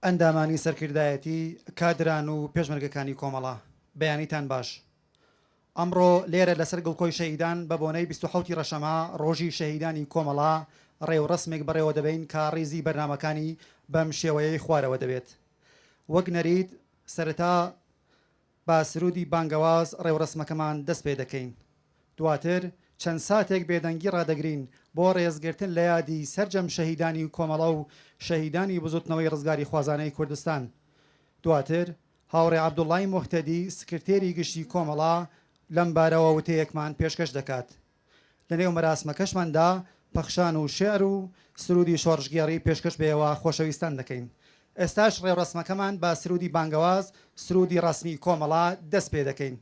ئەندامانی سەرکردایەتی کادران و پێشمەرگەکانی کۆمەڵە بەیانیتان باش. ئەمڕۆ لێرە لەسەر گڵکۆی شەهیدان بە بۆنەی 27 ڕەشەما ڕۆژی شەهیدانی کۆمەڵا ڕێوڕسمێک بەڕێوە دەبین کە ڕیزی بەرنامەکانی بەم شێوەیەی خوارەوە دەبێت. وەک نەرید سەرەتا با سرودی بانگەواز ڕێوڕسمەکەمان دەست پێ دەکەین. دواتر چەند ساتێک بێدەنگی ڕادەگرین بۆ ڕێزگرتن لە یادی سەرجەم شەهیدانی کۆمەڵە و شەهیدانی بزوتنەوەی ڕزگاری خوازانەی کوردستان. دواتر هاوڕێ عەبدوڵڵای موحتەدی سکرتێری گشتی کۆمەڵا لەم بارەوە وتەیەکمان پێشکەش دەکات. لە نێو مەراسمەکەشماندا پەخشان و شێعر و سرودی شۆڕژگێڕی پێشکەش بێەوە خۆشەویستان دەکەین. ئێستاش ڕێوڕسمەکەمان با سرودی بانگەواز سرودی ڕسمی کۆمەڵا دەست پێ دەکەین.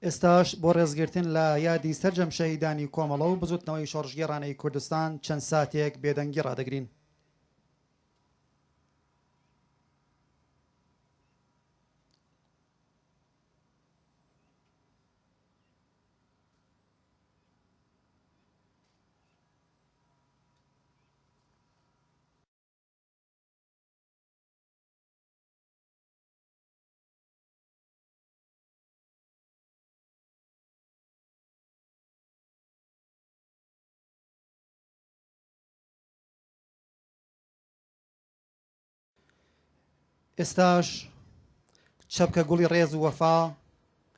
ئێستاش بۆ ڕێزگرتن لە یادی سەرجەم شەهیدانی کۆمەڵە و بزوتنەوەی شۆڕژگێڕانەی کوردستان چەند ساتێک بێدەنگی ڕادەگرین. ئێستاش چەپکە گوڵی ڕێز و وەفا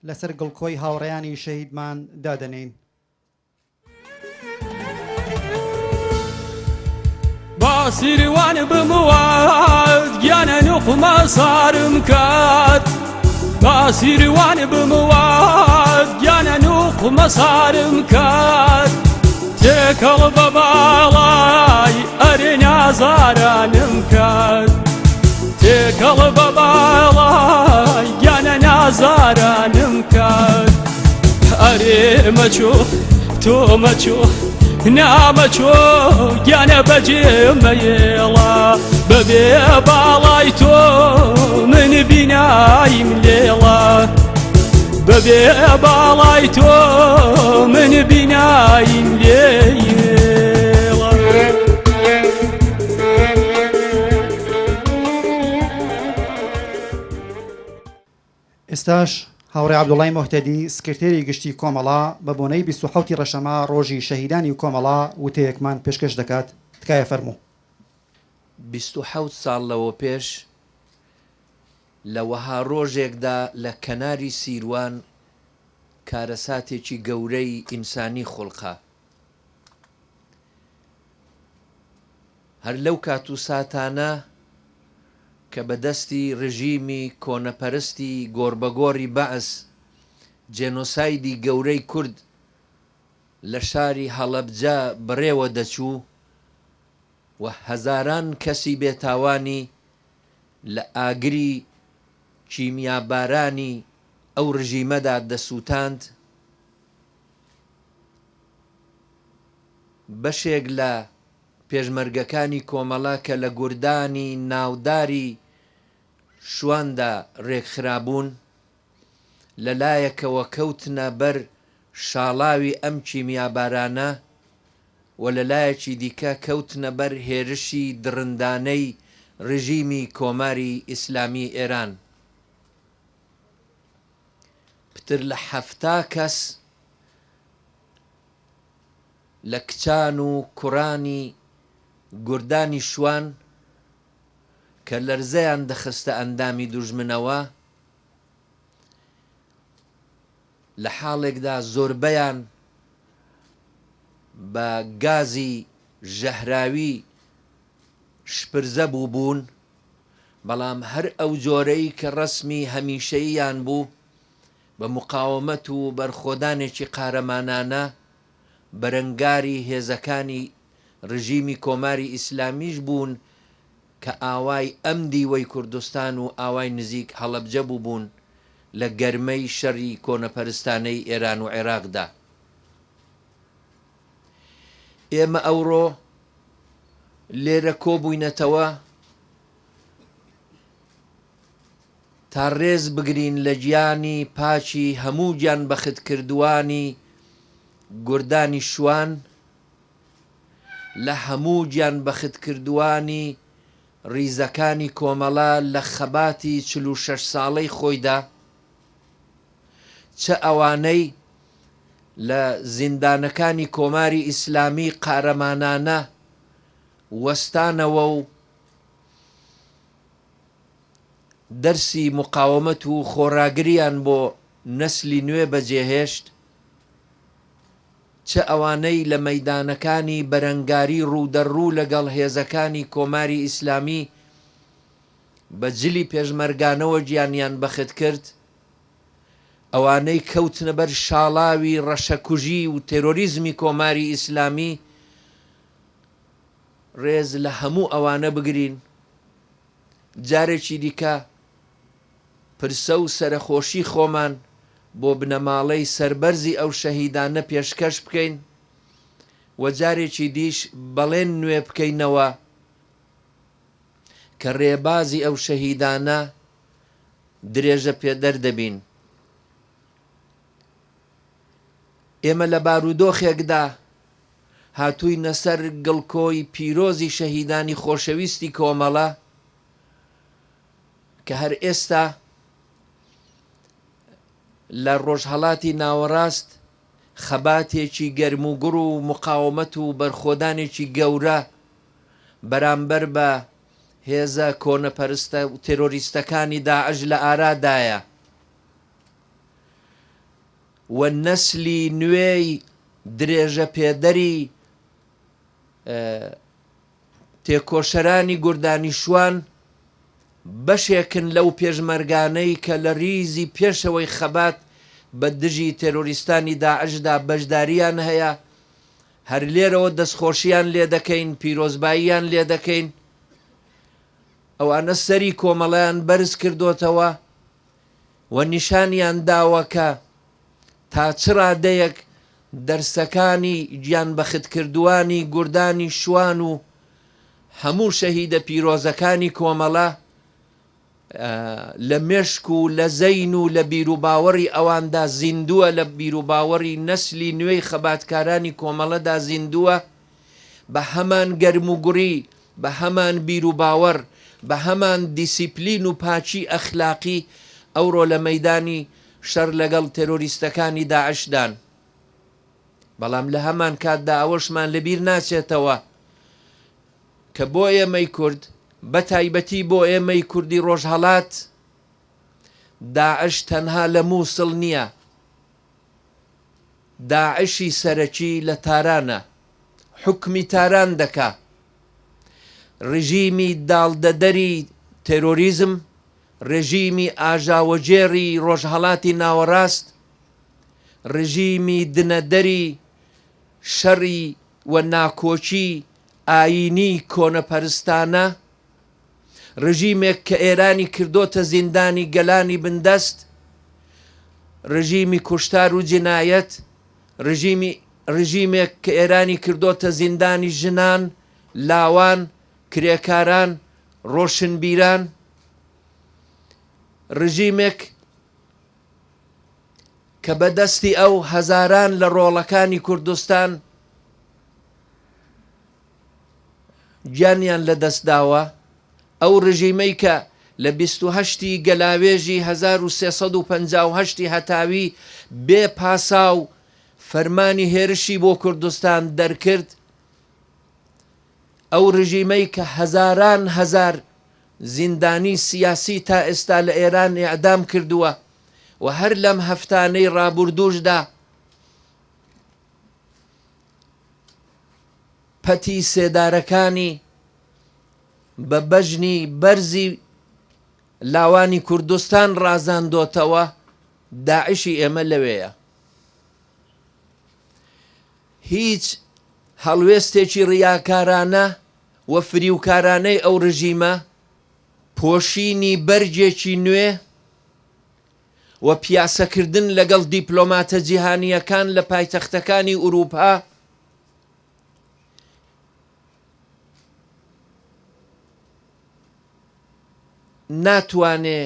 لەسەر گڵکۆی هاوڕێیانی شەهیدمان دادەنین. باسیروان بمواد گیانە نوقمە سارم کات باسیروان بمواد گیانە نوقمە سارم کات تێکەڵ بە باڵای ئەرێ نازارانم کات تێکەڵ بە باڵای گیانە نازارانم کات ئەرێ مەچۆ تۆ مەچۆ نامەچۆ گیانە بەجێمەیێڵە بەبێ باڵای تۆ من بینایم لێڵە بەبێ باڵای تۆ من بینایم لێڵە. ئێستاش هاوڕێ عەبدوڵای مۆحتەدی سکرتێری گشتی کۆمەڵا بە بۆنەی 27 ڕەشەما ڕۆژی شەهیدانی کۆمەڵا وتەیەکمان پێشکەش دەکات. تکایە فەرموو. 27 ساڵ لەوە پێش لە وەها ڕۆژێکدا لە کەناری سیروان کارەساتێکی گەورەی ئینسانی خوڵقا هەر لەو کات و ساتانە کە بەدەستی ڕژیمی کۆنەپەرستی گۆڕبەگۆڕی بەعس جێنۆسایدی گەورەی کورد لە شاری هەڵەبجە بڕێوە دەچوو و هەزاران کەسی بێتاوانی لە ئاگری کیمیابارانی ئەو ڕژیمەدا دەسووتاند، بەشێک لە پێشمەرگەکانی کۆمەڵا کە لە گوردانی ناوداری شواندا ڕێکخرابوون لەلایەکەوە کەوتنە بەر شاڵاوی ئەم کیمیابارانە و لەلایەکی دیکە کەوتنە بەر هێرشی دڕندانەی ڕژیمی کۆماری ئیسلامی ئێران. پتر لە 70 کەس لە کچان و کوڕانی گوردانی شوان کە لەرزەیان دەخستە ئەندامی دوژمنەوە لە حاڵێکدا زۆربەیان بە گازی ژەهراوی شپرزە بوون، بەڵام هەر ئەو جۆرەی کە ڕەسمی هەمیشەییان بوو بە مقاومەت و بەرخۆدانێکی قارەمانانە بەرەنگاری هێزەکانی ڕژیمی کۆماری ئیسلامیش بوون کە ئاوای ئەم دیوەی کوردستان و ئاوای نزیک هەڵەبجە بوون لە گەرمەی شەڕی کۆنەپەرستانەی ئێران و عێراقدا. ئێمە ئەوڕۆ لێرە کۆبووینەتەوە تا ڕێز بگرین لە گیانی پاچی هەموو گیان بەخت کردوانی گوردانی شوان، لە هەموو گیان بەخت کردوانی ڕیزەکانی کۆمەڵا لە خەباتی 46 ساڵەی خۆیدا، چە ئەوانەی لە زیندانەکانی کۆماری ئیسلامی قارەمانانە وەستانەوە و دەرسی مقاومەت و خۆڕاگریان بۆ نەسلی نوێ بەجێهێشت، چە ئەوانەی لە مەیدانەکانی بەرەنگاری ڕوودەڕوو لەگەڵ هێزەکانی کۆماری ئیسلامی بە جلی پێشمەرگانەوە گیانیان بەخت کرد، ئەوانەی کەوتنە بەر شاڵاوی ڕەشەکوژی و تێرۆریزمی کۆماری ئیسلامی، ڕێز لە هەموو ئەوانە بگرین. جارێکی دیکە پرسە و سەرخۆشی خۆمان بۆ بنەماڵەی سەربەرزی ئەو شەهیدانە پێشکەش بکەین و جارێکی دیش بەڵێن نوێ بکەینەوە کە ڕێبازی ئەو شەهیدانە درێژە پێدەر دەبین. ئێمە لە بارودۆخێکدا هاتووینە سەر گڵکۆی پیرۆزی شەهیدانی خۆشەویستی کۆمەڵە کە هەر ئێستا لە ڕۆژهەڵاتی ناوەڕاست خەباتێکی گەرموگوڕ و مقاومەت و بەرخۆدانێکی گەورە بەرامبەر بە هێزە کۆنەپەرستە و تێرۆریستەکانی داعش لە ئارادایە و نەسلی نوێی درێژە پێدەری تێکۆشەرانی گوردانی شوان بەشێکن لەو پێشمەرگانەی کە لە ریزی پێشەوەی خەبات بە دژی تێرۆریستانی داعشدا بەشداریان هەیە، هەر لێرەوە دەستخۆشیان لێ دەکەین، پیرۆزباییان لێ دەکەین. ئەوانە سەری کۆمەڵیان بەرز کردوتەوە و نیشانیان داوە کە تا چ ڕادەیەک دەرسەکانی گیان بەختکردوانی گوردانی شوان و هەموو شەهیدە پیرۆزەکانی کۆمەڵە لە مێشک و لە زەین و لە بیرروباوەڕی ئەواندا زیندووە، لە بیرروباوەڕی نەسلی نوێی خەباتکارانی کۆمەڵەدا زیندووە، بە هەمان گەرموگوڕی، بە هەمان بیرروباوەڕ، بە هەمان دیسیپلین و پاچی ئەخلاقی ئەوڕۆ لە مەیدانی شەڕ لەگەڵ تێرۆریستەکانی داعشدان. بەڵام لە هەمان کاتدا ئەوەشمان لەبیر ناچێتەوە کە بۆ ئێمەی کورد، بە تایبەتی بۆ ئێمەی کوردی ڕۆژهەڵات، داعش تەنها لە مووسڵ نییە، داعشی سەرەکی لە تارانە، حکمی تاران دەکا، ڕژیمی داڵدەدەری تێرۆریزم، ڕژیمی ئاژاوەجێڕی ڕۆژهەڵاتی ناوەڕاست، ڕژیمی دنەدەری شەڕی و ناکۆچی ئاینی کۆنەپەرستانە، ڕژیمێک کە ئێرانی کردۆتە زیندانی گەلانی بندەست، ڕژیمی کوشتار و جنایەت، ڕژیمێک کە ئێرانی کردۆتە زیندانی ژنان، لاوان، کرێکاران، ڕۆشنبیران، ڕژیمێک کە بەدەستی ئەو هەزاران لە ڕۆڵەکانی کوردستان گیانیان لەدەستداوە، ئەو ڕژیمەی کە لە 28 گەلاوێژی 1358 هەتاوی بێ پاسا و فەرمانی هێرشی بۆ کوردستان دەرکرد، ئەو ڕژیمەی کە هەزاران هەزار زیندانی سیاسی تا ئێستا لە ئێران ئیعدام کردووە و هەر لەم هەفتانەی ڕابردووشدا پەتی سێدارەکانی بە بەژنی بەرزی لاوانی کوردستان ڕازاندۆتەوە، داعشی ئێمە لەوەیە. هیچ هەڵوێستێکی ڕیاکارانە و فریوکارانەی ئەو ڕژیمە پۆشینی بەرجێکی نوێ و پیاسەکردن لەگەڵ دیپلۆماتە جیهانیەکان لە پایتەختەکانی ئوروپا ناتوانێ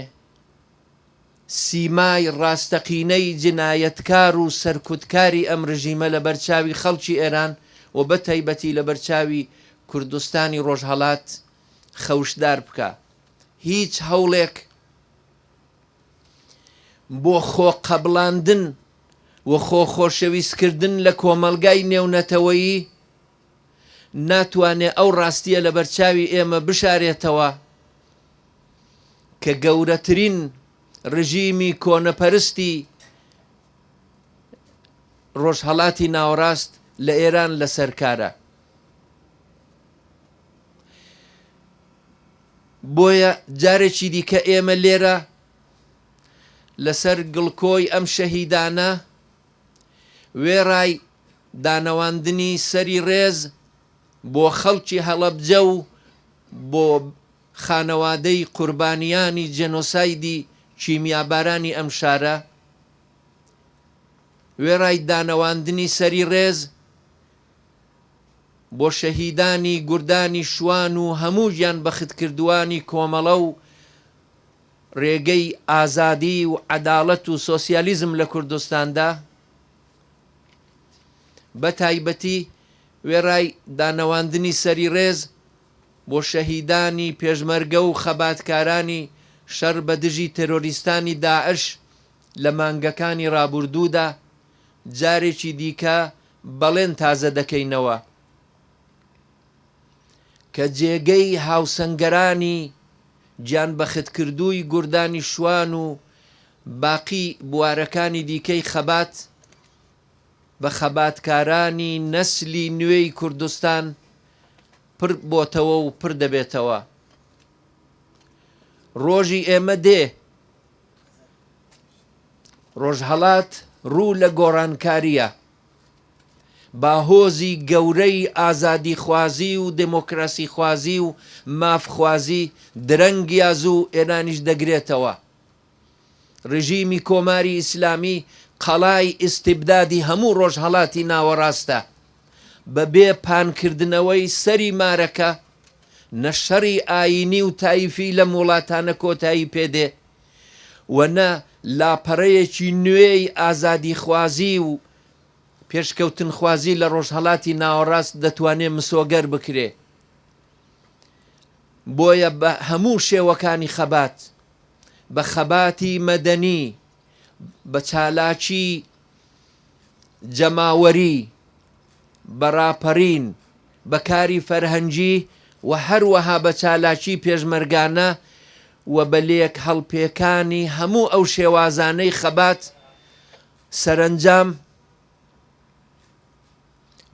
سیمای ڕاستەقینەی جنایەتکار و سەرکوتکاری ئەم ڕژیمە لە بەرچاوی خەڵکی ئێران و بە تایبەتی لە بەرچاوی کوردستانی ڕۆژهەڵات خەوشدار بکە. هیچ هەوڵێک بۆ خۆقەبڵاندن و خۆشەویستکردن لە کۆمەلگای نێونەتەوەیی ناتوانێ ئەو ڕاستیە لە بەرچاوی ئێمە بشارێتەوە کە گەورەترین ڕژیمی کۆنەپەرستی ڕۆژهەڵاتی ناوەڕاست لە ئێران لەسەرکارە. بۆیە جارێکی دیکە ئێمە لێرە لەسەر گڵکۆی ئەم شەهیدانە وێڕای دانەواندنی سەری ڕێز بۆ خەڵکی هەڵەبجە و بۆ خانەوادەی قوربانیانی جێنۆسایدی کیمیابارانی ئەم شارە، وێڕای دانەواندنی سەری ڕێز بۆ شەهیدانی گوردانی شوان و هەموو گیان بەختکردوانی کۆمەڵە و ڕێگەی ئازادی و عەداڵەت و سۆسیالیزم لە کوردستاندا، بە تایبەتی وێڕای دانەواندنی سەری ڕێز بۆ شەهیدانی پێشمەرگە و خەباتکارانی شەڕ بە دژی تێرۆریستانی داعش لە مانگەکانی ڕابردوودا جارێکی دیکە بەڵێن تازە دەکەینەوە کە جێگەی هاوسەنگەرانی گیان بەختکردووی گوردانی شوان و باقی بوارەکانی دیکەی خەبات بە خەباتکارانی نەسلی نوێی کوردستان پر بۆتەوە و پر دەبێتەوە. ڕۆژی ئێمە دێ، ڕۆژهەڵات ڕوو لە گۆڕانکاریە، باهۆزی گەورەی ئازادی خوازی و دموکراسی خوازی و مافخوازی درەنگیاز و ئێرانیش دەگرێتەوە. ڕژیمی کۆماری ئیسلامی قەڵای ئیستیبدادی هەموو ڕۆژهەڵاتی ناوەڕاستە، بەبێ پانکردنەوەی سەری مارەکە نەشەڕی ئاینی و تایفی لە وڵاتانە کۆتایی پێدێ و نە لاپەڕەیەکی نوێی ئازادی خوازی و پێشکەوتن خوازی لە ڕۆژهەڵاتی ناوەڕاست دەتوانێت مسۆگەر بکرێ. بۆیە بە هەموو شێوەکانی خەبات، بە خەباتی مەدەنی، بە چالاکی جەماوەری، بە ڕاپەڕین، بە کاری فەرهەنگی و هەروەها بە چالاکی پێشمەرگانە و بە لێک هەڵپێکانی هەموو ئەو شێوازانەی خەبات سەرنجام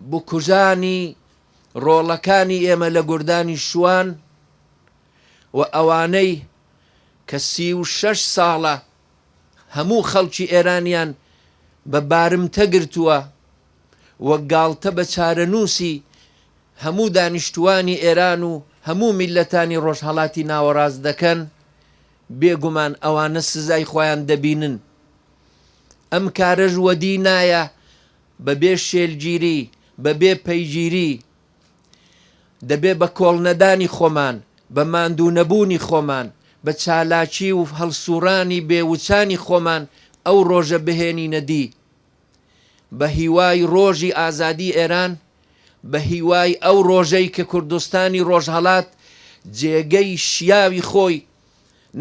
بکوژانی ڕۆڵەکانی ئێمە لە گوردانی شوان و ئەوانەی کە 36 ساڵە هەموو خەڵکی ئێرانیان بە بارمتە گرتووە وە گاڵتە بە چارەنووسی هەموو دانیشتوانی ئێران و هەموو میلەتانی ڕۆژهەڵاتی ناوەڕاست دەکەن، بێگومان ئەوانە سزای خۆیان دەبینن. ئەم کارەژ وەدی نایە بەبێ شێلگیری، بەبێ پەیگیری، دەبێ بە کۆڵنەدانی خۆمان، بە ماندوو نەبوونی خۆمان، بە چالاکی و هەڵسوڕانی بێوچانی خۆمان ئەو ڕۆژە بهێنینە دی. بە هیوای ڕۆژی ئازادی ئێران، بە هیوای ئەو ڕۆژەی کە کوردستانی ڕۆژهەڵات جێگەی شیاوی خۆی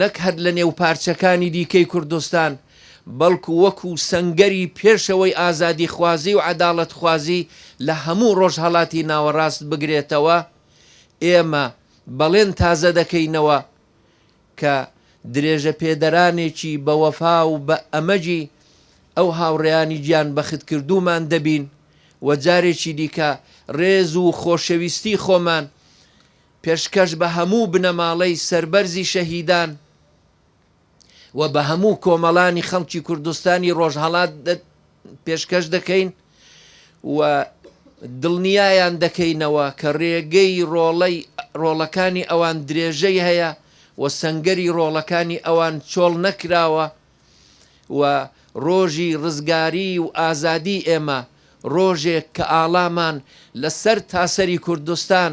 نەک هەر لە نێو پارچەکانی دیکەی کوردستان بەڵکو وەکو سەنگەری پێشەوەی ئازادی خوازی و عەداڵەت خوازی لە هەموو ڕۆژهەڵاتی ناوەڕاست بگرێتەوە. ئێمە بەڵێن تازە دەکەینەوە کە درێژە پێدەرانێکی بە وەفا و بە ئەمەجی ئەو هاوڕێیانی گیان بەختکردومان دەبین و جارێکی دیکە ڕێز و خۆشەویستی خۆمان پێشکەش بە هەموو بنەماڵەی سەربەرزی شەهیدان و بە هەموو کۆمەڵانی خەڵکی کوردستانی ڕۆژهەڵات پێشکەش دەکەین و دڵنیایان دەکەینەوە کە ڕێگەی ڕۆڵەکانی ئەوان درێژەی هەیە و سەنگەری ڕۆڵەکانی ئەوان چۆڵ نەکراوە و ڕۆژی ڕزگاری و ئازادی ئێمە ڕۆژێک کە ئاڵامان لەسەر تاسەری کوردستان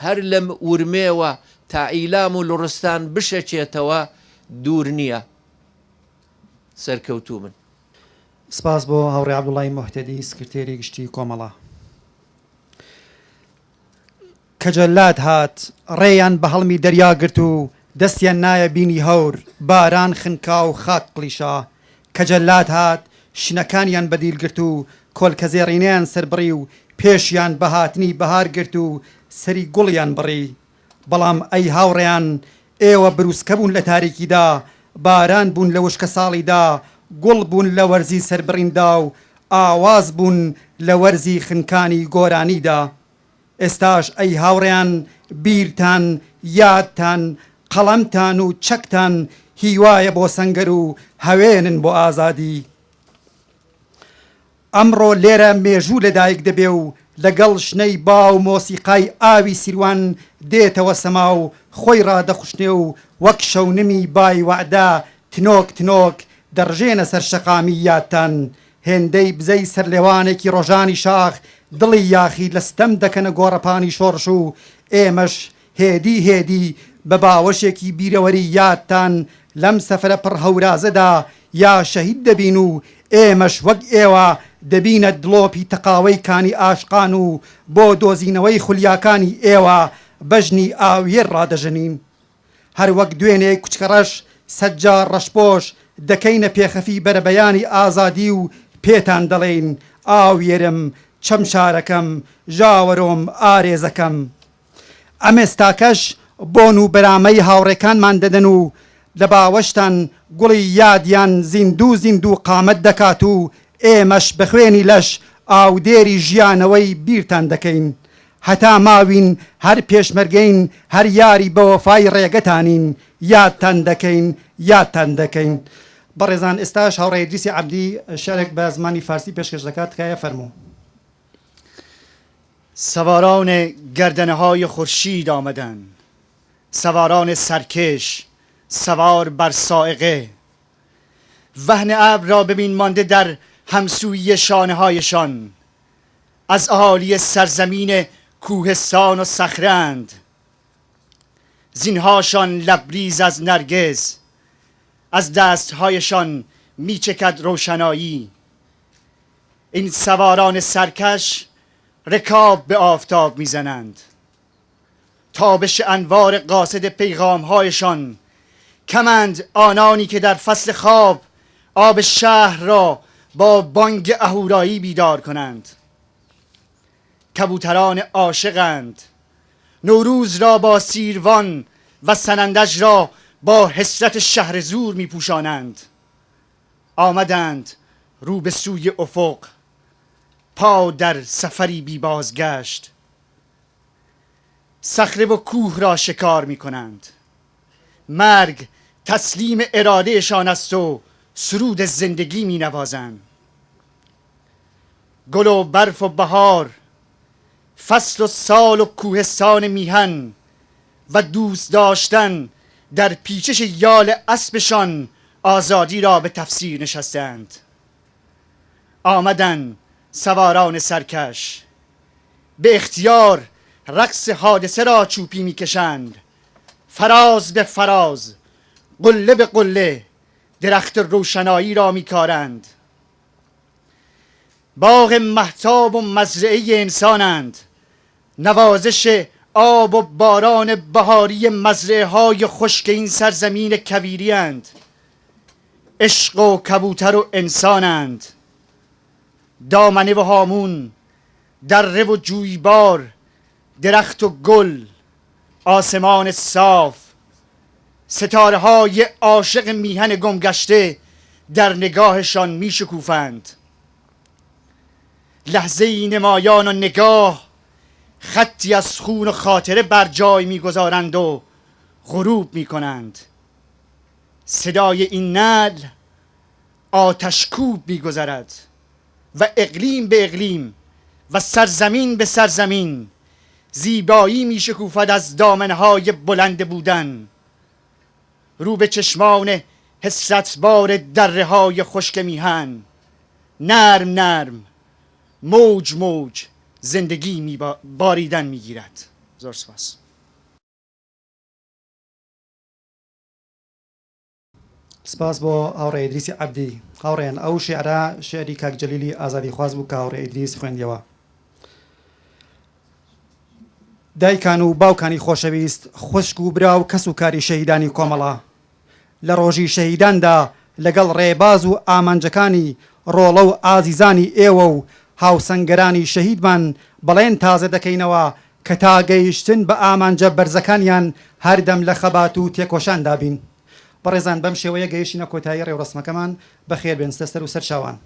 هەر لەم ورمێوە تا ئیلام و لوڕستان بشەچێتەوە دوور نییە. سەرکەوتوو من. سپاس بۆ هاوڕێ عەبدوڵڵای موحتەدی سکرتێری گشتی کۆمەڵە. کە جەلاد هات ڕێیان بە هەڵمی دەریا گرت و دەستیان نایە بینی هەور، باران خنکا و خاک قلیشا. کە جەلاد هات شنەکانیان بەدیل گرت و کۆلکەزێڕینیان سەربڕی و پێشیان بە هاتنی بەهار گرت و سەری گوڵیان بڕی. بەڵام ئەی هاوڕێیان ئێوە بروسکە بوون لە تاریکیدا، باران بوون لە وشکە ساڵیدا، گوڵ بوون لە وەرزی سەربڕیندا و ئاواز بوون لە وەرزی خنکانی گۆرانیدا. ئێستاش ئەی هاوڕێیان بیرتان، یادتان، قەڵەمتان و چەکتان هیوایە بۆ سەنگەر و هەوێنن بۆ ئازادی. ئەمڕۆ لێرە مێژوو لەدایک دەبێ و لەگەڵ شنەی با و مۆسیقای ئاوی سیروان دێتەوە سەما و خۆی ڕادەخوشنێ و وەک شەونمی بای وەعدا تنۆک تنۆک دەڕژێنە سەر شەقامی یادتان. هێندەی بزەی سەرلێوانێکی ڕۆژانی شاخ دڵی یاخی لە ستەم دەکەنە گۆڕەپانی شۆڕش و ئێمەش هێدی هێدی بە باوەشێکی بیرەوەری یادتان لەم سەفرە پڕ هەورازەدا یا شەهید دەبین و ئێمەش وەک ئێوە دەبینە دڵۆپی تەقاوەی کانی ئاشقان و بۆ دۆزینەوەی خولیاکانی ئێوە بەژنی ئاویێر ڕادەژەنین. هەر وەک دوێنێ کوچکەڕەش سەجار ڕەشپۆش دەکەینە پێخەفی بەرەبەیانی ئازادی و پێتان دەڵێین ئاویێرم، چەمشارەکەم، ژاوەرۆم، ئارێزەکەم. ئەمێستاکەش بۆن و بەرامەی هاوڕێکانمان دەدەن و لە باوەشتان گوڵی یادیان زیندوو قامەت دەکات و ئێمەش بەخوێنی لەش ئاودێری ژیانەوەی بیرتان دەکەین هەتا ماوین هەر پێشمەرگەین هەر یاری بە وەفای ڕێگەتانین یادتان دەکەین بەڕێزان ئێستاش هاوڕێ ئیدریسی عەبدی شەرێک بە زمانی فارسی پێشکەش دەکات تکایە فەرموو. سواران گردنه های خورشید آمدن، سواران سرکش سوار بر صاعقه. وهن ابر را ببین مانده در همسویی شانه هایشان، از اهالی سرزمین کوهستان و صخره‌اند. زینهاشان لبریز از نرگس، از دستهایشان میچکد روشنایی. این سواران سرکش رکاب به آفتاب میزنند، تابش انوار قاصد پیغامهایشان کمند آنانی که در فصل خواب آب شهر را با بانگ اهورایی بیدار کنند. کبوتران عاشقند، نوروز را با سیروان و سنندج را با حسرت شهر زور می پوشانند. آمدند رو به سوی افق، پا در سفری بی بازگشت. صخره و کوه را شکار می کنند. مرگ تسلیم ارادهشان است و سرود زندگی می نوازند. گل و برف و بهار، فصل و سال و کوهستان میهن و دوست داشتن در پیچش یال اسبشان آزادی را به تفسیر نشستند. آمدن سواران سرکش، به اختیار رقص حادثه را چوپی میکشند. فراز به فراز، قله به قله درخت روشنایی را میکارند. باغ مهتاب و مزرعه انسانند، نوازش آب و باران بهاری مزرعه های خشک این سرزمین کویری اند. عشق و کبوتر و انسانند، دامنه و هامون، دره و جویبار، درخت و گل، آسمان صاف. ستاره های عاشق میهن گمگشته در نگاهشان می شکوفند. لحظه نمایان و نگاه خطی از خون و خاطره بر جای میگذارند و غروب میکنند. صدای این نعل آتشکوب میگذرد و اقلیم به اقلیم و سرزمین به سرزمین زیبایی میشکوفد از دامنهای بلند بودن. رو به چشمان حسرتبار دره های خشک میهن، نرم نرم، موج موج زندگی باریدن میگیرد. زور سپاس. سپاس بۆ هاوڕێ ئیدریسی عەبدی. هاوڕێن ئەو شێعرە شێعری کاک جەلیلی ئازادی خواز بوو کە هاوڕێ ئیدریس خوێندیەوە. دایکان و باوکانی خۆشەویست، خوشک و برا و کەس و کاری شەهیدانی کۆمەڵە، لە ڕۆژی شەهیداندا لەگەڵ ڕێباز و ئامانجەکانی ڕۆڵە و ئازیزانی ئێوە و هاوسەنگەرانی شەهیدمان بەڵێن تازە دەکەینەوە کە تا گەیشتن بە ئامانجە بەرزەکانیان هەردەم لە خەبات و تێکۆشان دابین. بەڕێزان بەم شێوەیە گەیشتینە کۆتایی ڕێوڕسمەکەمان. بەخێر بێن سەر و سەر چاوان.